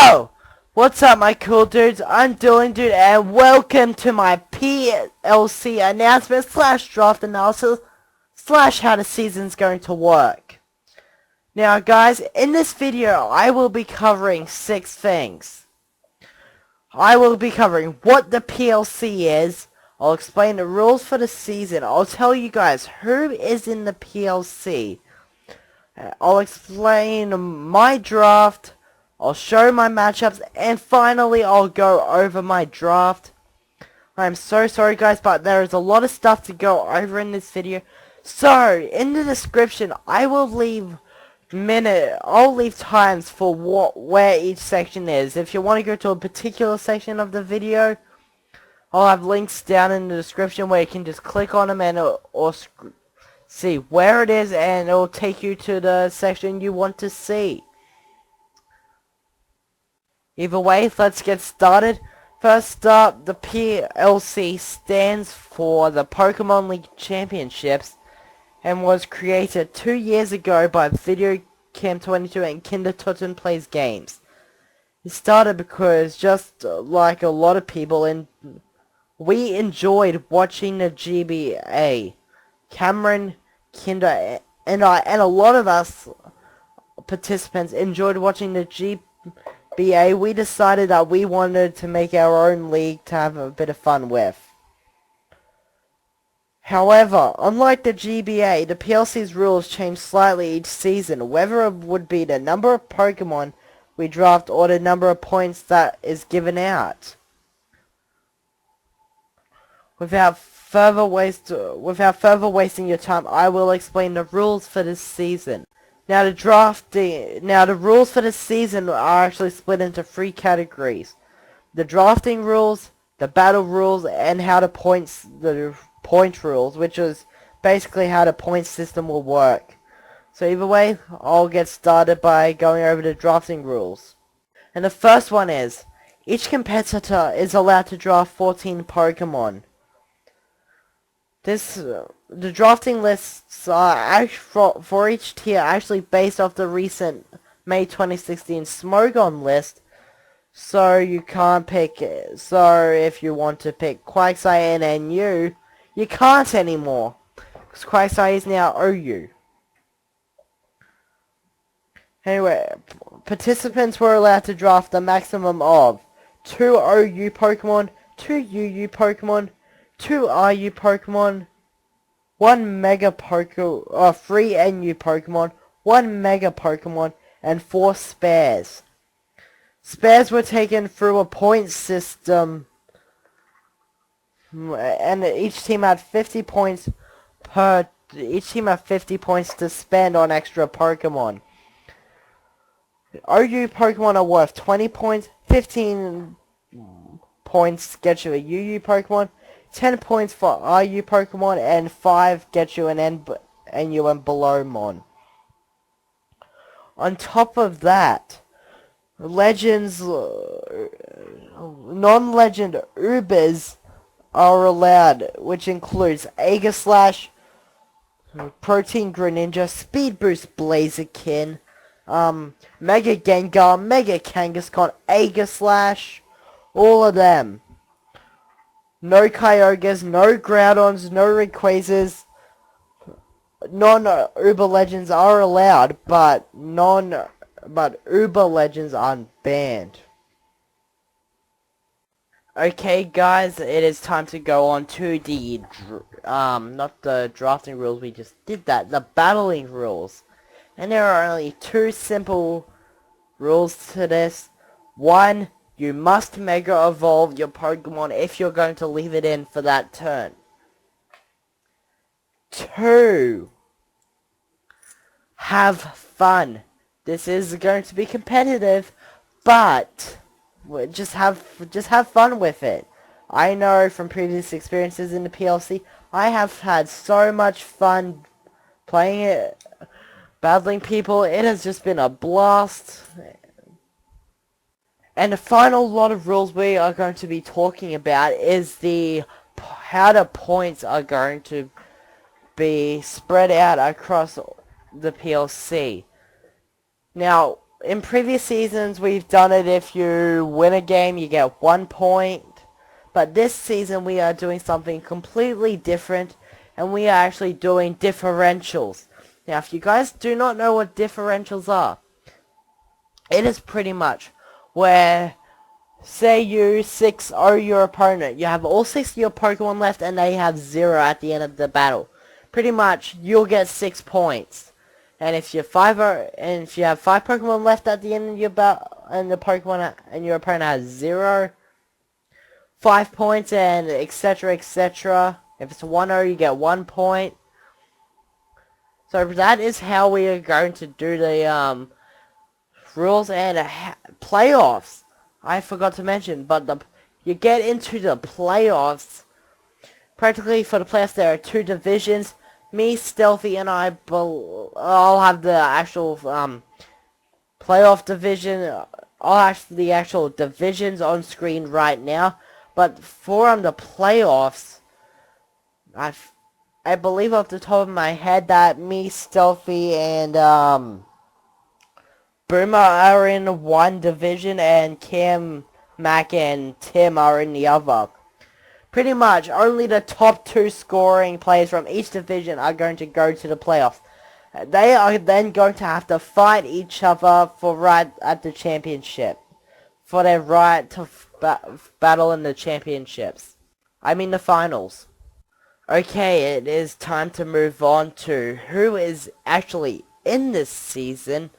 Yo! What's up, my cool dudes? I'm DualingDude, and welcome to my PLC announcement slash draft analysis slash how the season's going to work. Now, guys, in this video, I will be covering 6 things. I will be covering what the PLC is. I'll explain the rules for the season. I'll tell you guys who is in the PLC. I'll explain my draft. I'll show my matchups, and finally I'll go over my draft. I'm so sorry guys, but there is a lot of stuff to go over in this video. So, in the description, I'll leave times for where each section is. If you want to go to a particular section of the video, I'll have links down in the description where you can just click on them and or see where it is, and it'll take you to the section you want to see. Either way, let's get started. First up, the PLC stands for the Pokemon League Championships and was created 2 years ago by Video Cam 22 and Kinder Totten Plays Games. It started because, just like a lot of people, we enjoyed watching the GBA. Cameron, Kinder, and a lot of us participants enjoyed watching the GBA. We decided that we wanted to make our own league to have a bit of fun with. However, unlike the GBA, the PLC's rules change slightly each season, whether it would be the number of Pokemon we draft or the number of points that is given out. Without further wasting your time, I will explain the rules for this season. Now the rules for this season are actually split into 3 categories: the drafting rules, the battle rules, and the point rules, which is basically how the point system will work. So either way, I'll get started by going over the drafting rules. And the first one is, each competitor is allowed to draft 14 Pokemon. The drafting lists are for each tier actually based off the recent May 2016 Smogon list, so you can't pick it. So if you want to pick Quagsire and NU, you can't anymore, because Quagsire is now OU. Anyway, participants were allowed to draft a maximum of 2 OU Pokemon, 2 UU Pokemon, 2 RU Pokemon, 1 Mega Pokemon, 3 NU Pokemon, 1 Mega Pokemon, and 4 spares. Spares were taken through a point system, and each team had 50 points to spend on extra Pokemon. OU Pokemon are worth 20 points, 15 points get you a UU Pokemon, 10 points for RU Pokemon, and 5 get you an NU and Belowmon. On top of that, non-legend Ubers are allowed, which includes Aegislash, Protein Greninja, Speed Boost Blaziken, Mega Gengar, Mega Kangaskhan, Aegislash, all of them. No Kyogres, no Groudons, no Rayquazas. Non-Uber Legends are allowed, but Uber Legends are banned. Okay guys, it is time to go on to the, not the drafting rules, we just did that, the battling rules. And there are only 2 simple rules to this. 1, you must Mega Evolve your Pokemon if you're going to leave it in for that turn. 2, have fun. This is going to be competitive, but just have fun with it. I know from previous experiences in the PLC, I have had so much fun playing it, battling people. It has just been a blast. And the final lot of rules we are going to be talking about is how the points are going to be spread out across the PLC. Now, in previous seasons, we've done it if you win a game, you get 1 point. But this season, we are doing something completely different, and we are actually doing differentials. Now, if you guys do not know what differentials are, it is pretty much where, say you 6-0 your opponent. You have all 6 of your Pokemon left, and they have 0 at the end of the battle. Pretty much, you'll get 6 points. And if you're 5-0, and if you have 5 Pokemon left at the end of your battle, and the Pokemon and your opponent has 0, 5 points, and etc, etc. If it's 1-0, you get 1 point. So that is how we are going to do the rules and playoffs. I forgot to mention, but you get into the playoffs. Practically for the playoffs, there are 2 divisions. Me, Stealthy, and I'll have the actual playoff division. I'll have the actual divisions on screen right now. But for the playoffs, I believe off the top of my head that me, Stealthy, and Boomer are in one division, and Cam, Mac, and Tim are in the other. Pretty much, only the top 2 scoring players from each division are going to go to the playoffs. They are then going to have to fight each other for right at the championship. For their right to battle in the championships. I mean the finals. Okay, it is time to move on to who is actually in this season.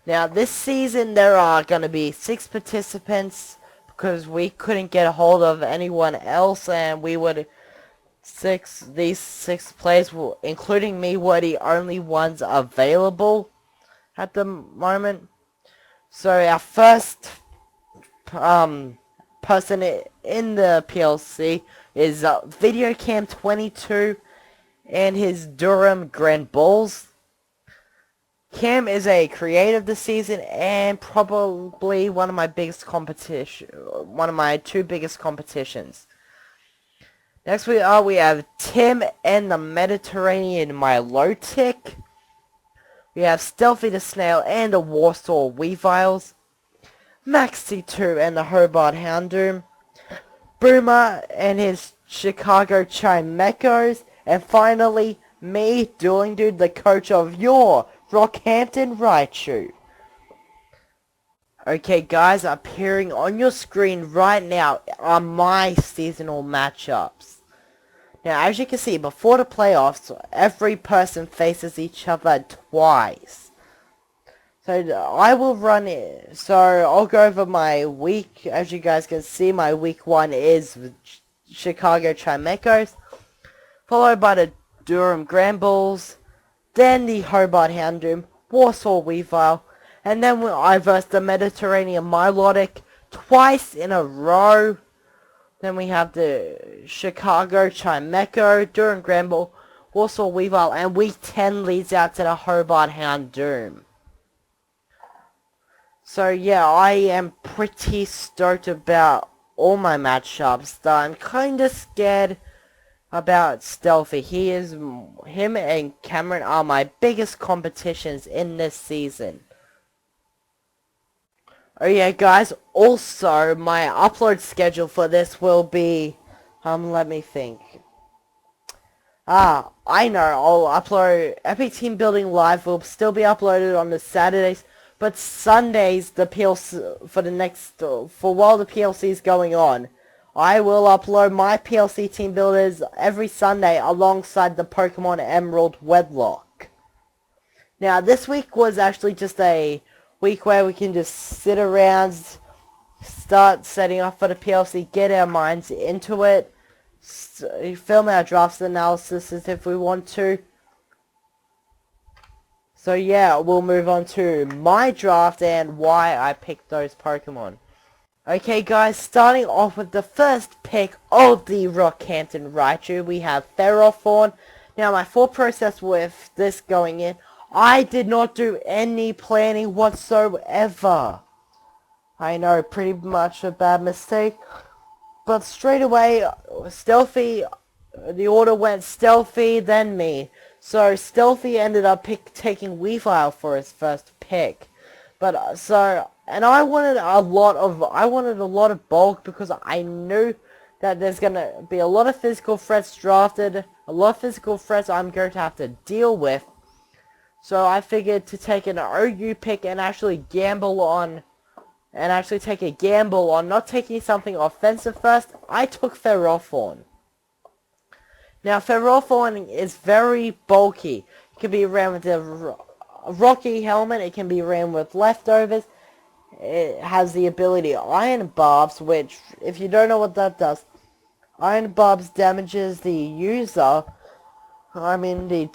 Now, this season there are going to be 6 participants, because we couldn't get a hold of anyone else, and these 6 players, including me, were the only ones available at the moment. So our first person in the PLC is VideoCam22 and his Durham Grand Bulls. Cam is a creative this season and probably one of my 2 biggest competitions. Next we have Tim and the Mediterranean Milotic. We have Stealthy the Snail and the Warsaw Weaviles. Maxi2 and the Hobart Houndoom. Boomer and his Chicago Chimecos. And finally, me, DualingDude, the coach of your Rockhampton Raichu. Okay guys, appearing on your screen right now are my seasonal matchups. Now as you can see, before the playoffs, every person faces each other twice. So I will run it. So I'll go over my week. As you guys can see, my week 1 is Chicago Chimecos, followed by the Durham Grand Bulls, then the Hobart Houndoom, Warsaw Weavile, and then I verse the Mediterranean Milotic twice in a row. Then we have the Chicago Chimeco, Durham Grand Bull, Warsaw Weavile, and week 10 leads out to the Hobart Houndoom. So yeah, I am pretty stoked about all my matchups. Though I'm kinda scared about Stealthy. Him and Cameron are my biggest competitions in this season. Oh yeah guys, also my upload schedule for this will be, let me think. I know, I'll upload, Epic Team Building Live will still be uploaded on the Saturdays, but Sundays, the PLC, for while the PLC is going on, I will upload my PLC Team Builders every Sunday alongside the Pokemon Emerald Wedlock. Now, this week was actually just a week where we can just sit around, start setting up for the PLC, get our minds into it, film our drafts analysis if we want to. So yeah, we'll move on to my draft and why I picked those Pokemon. Okay guys, starting off with the first pick of the Rockhampton Raichu, we have Ferrothorn. Now my thought process with this going in, I did not do any planning whatsoever. I know, pretty much a bad mistake. But straight away, Stealthy, the order went Stealthy, then me. So Stealthy ended up taking Weavile for his first pick. But and I wanted a lot of bulk because I knew that there's gonna be a lot of physical threats drafted, a lot of physical threats I'm going to have to deal with. So I figured to take an OU pick and actually take a gamble on not taking something offensive first. I took Ferrothorn. Now Ferrothorn is very bulky. It can be ran with a rocky helmet, it can be ran with leftovers. It has the ability Iron Barbs, which, if you don't know what that does, Iron Barbs damages the user, the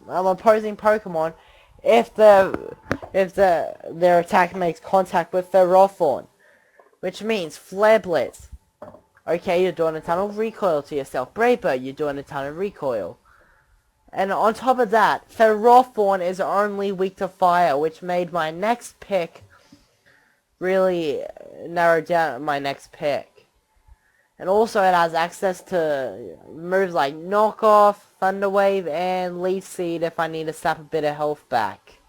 opposing Pokemon, if their attack makes contact with Ferrothorn, which means Flare Blitz. Okay, you're doing a ton of recoil to yourself. Brave Bird, you're doing a ton of recoil. And on top of that, Ferrothorn is only weak to fire, which made my next pick really narrow down my next pick. And also it has access to moves like Knock Off, Thunder Wave, and Leaf Seed if I need to sap a bit of health back.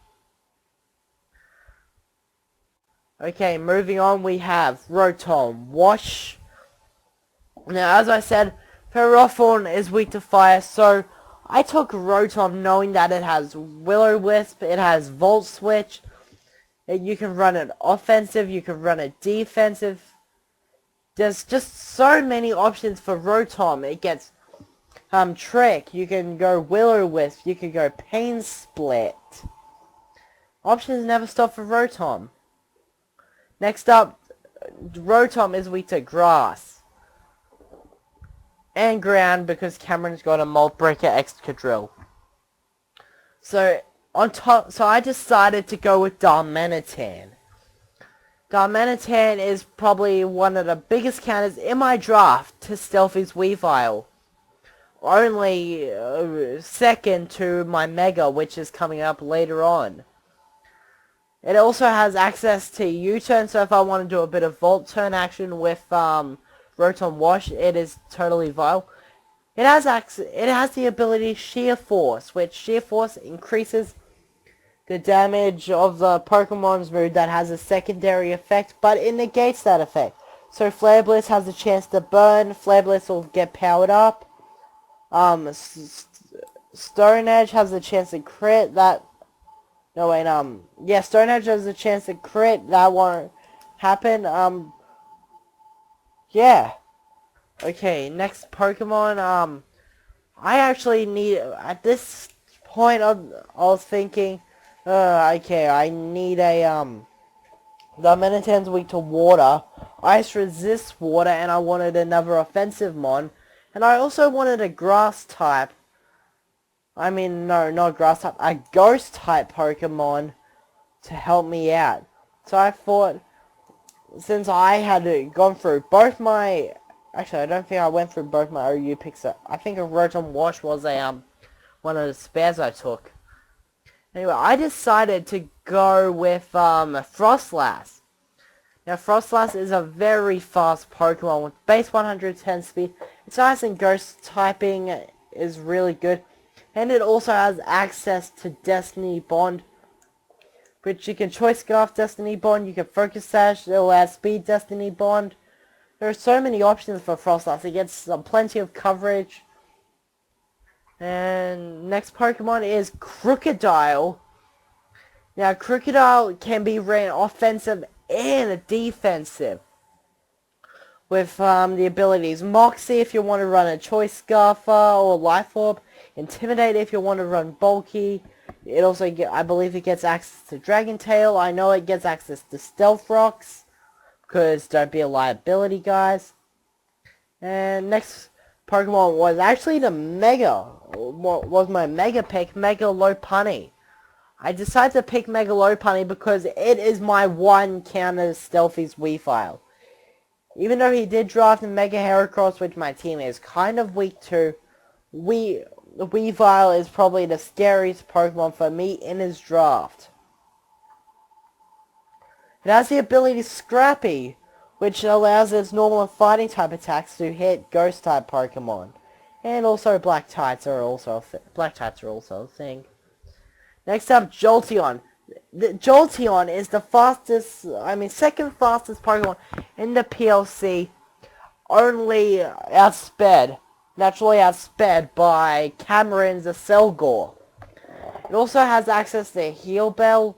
Okay, moving on, we have Rotom Wash. Now, as I said, Ferrothorn is weak to fire, so I took Rotom knowing that it has Will-O-Wisp, it has Volt Switch. You can run it offensive, you can run it defensive. There's just so many options for Rotom. It gets Trick, you can go Will-O-Wisp, you can go Pain Split. Options never stop for Rotom. Next up, Rotom is weak to Grass. And Ground because Cameron's got a Molt Breaker Excadrill. So I decided to go with Darmanitan. Darmanitan is probably one of the biggest counters in my draft to Stealthy's Weavile. Only second to my Mega, which is coming up later on. It also has access to U-turn, so if I want to do a bit of Volt Turn action with Rotom Wash, it is totally viable. It has the ability Sheer Force, which Sheer Force increases the damage of the Pokemon's move that has a secondary effect, but it negates that effect. So Flare Blitz has a chance to burn, Flare Blitz will get powered up. Stone Edge has a chance to crit, Stone Edge has a chance to crit, that won't happen, yeah. Okay, next Pokemon, I actually need, at this point, I was thinking, okay, I need a, Darmanitan's weak to water, Ice resists water, and I wanted another offensive mon, and I also wanted a grass type, no, not grass type, a ghost type Pokemon to help me out. So I thought, since I had gone through both my, actually I don't think I went through both my OU picks. I think a Rotom Wash was a one of the spares I took. Anyway, I decided to go with Frostlass. Now Frostlass is a very fast Pokemon with base 110 speed. Its Ice and Ghost typing is really good, and it also has access to Destiny Bond, which you can Choice Scarf Destiny Bond, you can Focus Sash, it will add Speed Destiny Bond. There are so many options for Frostlass. It gets plenty of coverage. And next Pokemon is Crocodile. Now Crocodile can be ran offensive and defensive with the abilities Moxie if you want to run a Choice Scarfer or Life Orb, Intimidate if you want to run bulky. It also I believe it gets access to Dragon Tail. I know it gets access to Stealth Rocks, because don't be a liability, guys. And next Pokemon was actually the was my Mega pick, Mega Lopunny. I decided to pick Mega Lopunny because it is my one counter Stealthy's Weavile. Even though he did draft a Mega Heracross, which my team is kind of weak to, Weavile is probably the scariest Pokemon for me in his draft. It has the ability Scrappy, which allows its normal and fighting type attacks to hit ghost type Pokemon. And also Black Tides are also a thing. Next up, Jolteon. The Jolteon is the fastest, second fastest Pokemon in the PLC, only naturally outsped by Cameron's Acelgor. It also has access to Heal Bell.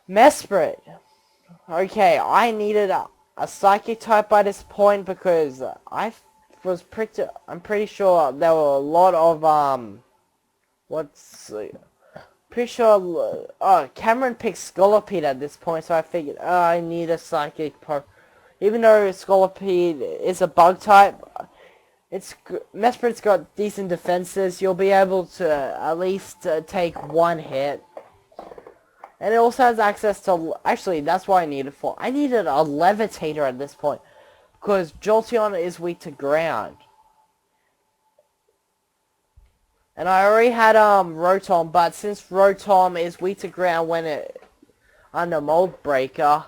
Mesprit. Okay, I needed a Psychic type by this point because I'm pretty sure there were a lot of, pretty sure, Cameron picked Scolipede at this point, so I figured, I need a Psychic even though Scolipede is a bug type, Mesprit's got decent defenses. You'll be able to at least take one hit. And it also has access to, actually, that's what I needed for. I needed a Levitator at this point, because Jolteon is weak to ground. And I already had Rotom, but since Rotom is weak to ground when it under Mold Breaker,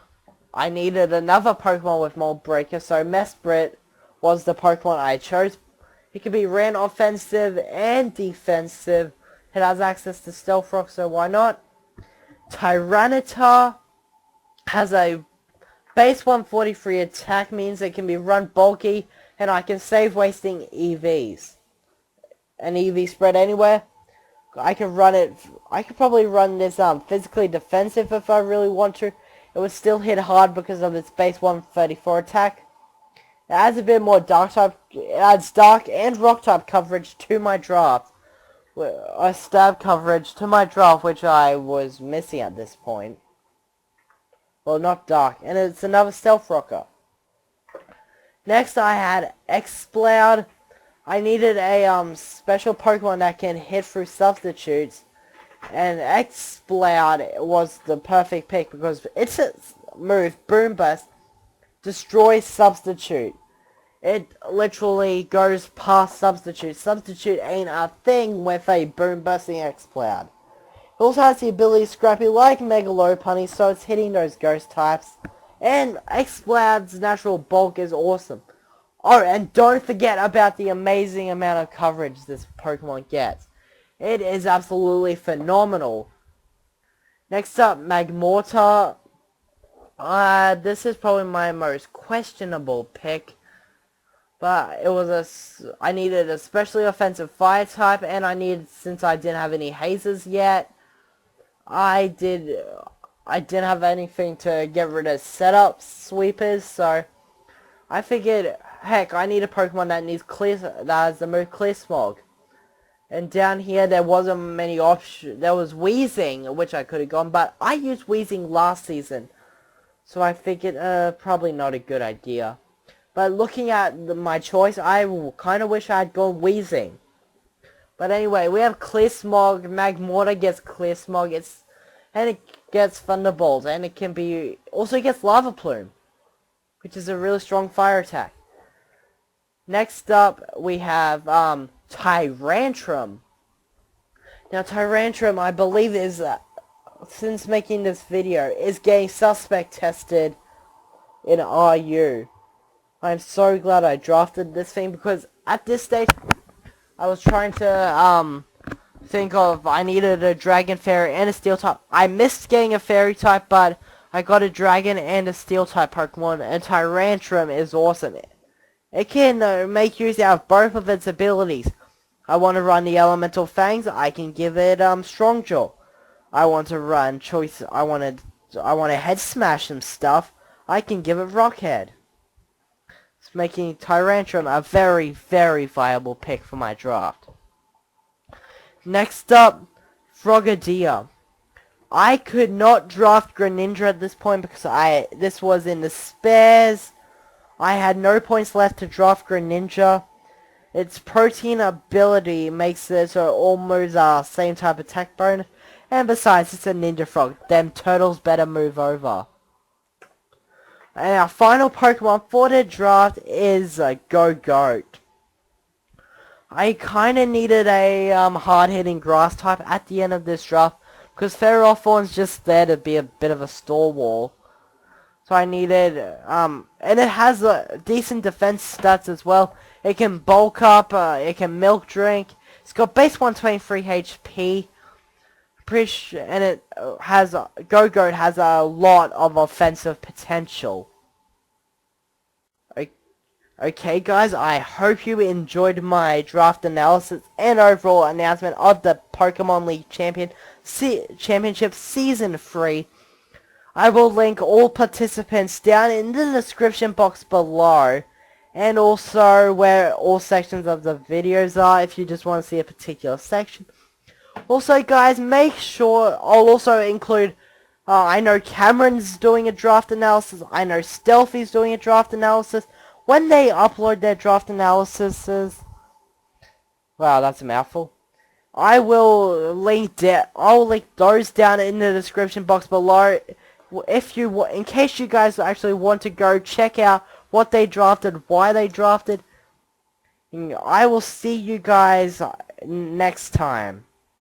I needed another Pokemon with Mold Breaker, so Mesprit was the Pokemon I chose. It can be ran offensive and defensive. It has access to Stealth Rock, so why not? Tyranitar has a base 143 attack, means it can be run bulky, and I can save wasting EVs. An EV spread anywhere. I could probably run this physically defensive if I really want to. It would still hit hard because of its base 134 attack. It adds a bit more dark type. It adds dark and rock type coverage to my draft. A stab coverage to my draft, which I was missing at this point. Well, not dark. And it's another Stealth Rocker. Next, I had Exploud. I needed a special Pokemon that can hit through substitutes. And Exploud was the perfect pick because its move, Boom Burst, destroys substitute. It literally goes past substitute. Substitute ain't a thing with a boom bursting Exploud. It also has the ability Scrappy like Mega Lopunny, so it's hitting those ghost types. And Exploud's natural bulk is awesome. Oh, and don't forget about the amazing amount of coverage this Pokemon gets. It is absolutely phenomenal. Next up, Magmortar. This is probably my most questionable pick. But I needed a specially offensive fire type, and since I didn't have any hazes yet, I didn't have anything to get rid of setup sweepers, so I figured, heck, I need a Pokemon that has the move Clear Smog. And down here there wasn't many options. There was Weezing, which I could have gone, but I used Weezing last season, so I figured probably not a good idea. But looking at my choice, I kind of wish I had gone Weezing. But anyway, we have Clear Smog. Magmortar gets Clear Smog. And it gets Thunderbolt. And it also gets Lava Plume, which is a really strong fire attack. Next up, we have Tyrantrum. Now, Tyrantrum, I believe, since making this video, is getting suspect tested in RU. I'm so glad I drafted this thing because at this stage I was trying to think of, I needed a Dragon Fairy and a Steel type. I missed getting a Fairy type, but I got a Dragon and a Steel type Pokemon, and Tyrantrum is awesome. It can make use out of both of its abilities. I want to run the Elemental Fangs, I can give it Strong Jaw. I want to run I want to Head Smash some stuff, I can give it Rock Head. Making Tyrantrum a very, very viable pick for my draft. Next up, Frogadier. I could not draft Greninja at this point because this was in the spares. I had no points left to draft Greninja. Its protein ability makes it so all moves are same type attack bonus. And besides, it's a Ninja Frog. Them turtles better move over. And our final Pokemon for the draft is Go-Goat. I kind of needed a hard-hitting grass type at the end of this draft because Ferrothorn's just there to be a bit of a stalwart. So I needed, and it has decent defense stats as well. It can bulk up, it can milk drink. It's got base 123 HP. And it has Go-Goat has a lot of offensive potential. Okay guys, I hope you enjoyed my draft analysis and overall announcement of the Pokemon League Championship Season 3. I will link all participants down in the description box below, and also where all sections of the videos are if you just want to see a particular section. Also guys, make sure I'll also include, I know Cameron's doing a draft analysis, I know Stealthy's doing a draft analysis. When they upload their draft analyses, wow, that's a mouthful. I'll link those down in the description box below. In case you guys actually want to go check out what they drafted, why they drafted. I will see you guys next time.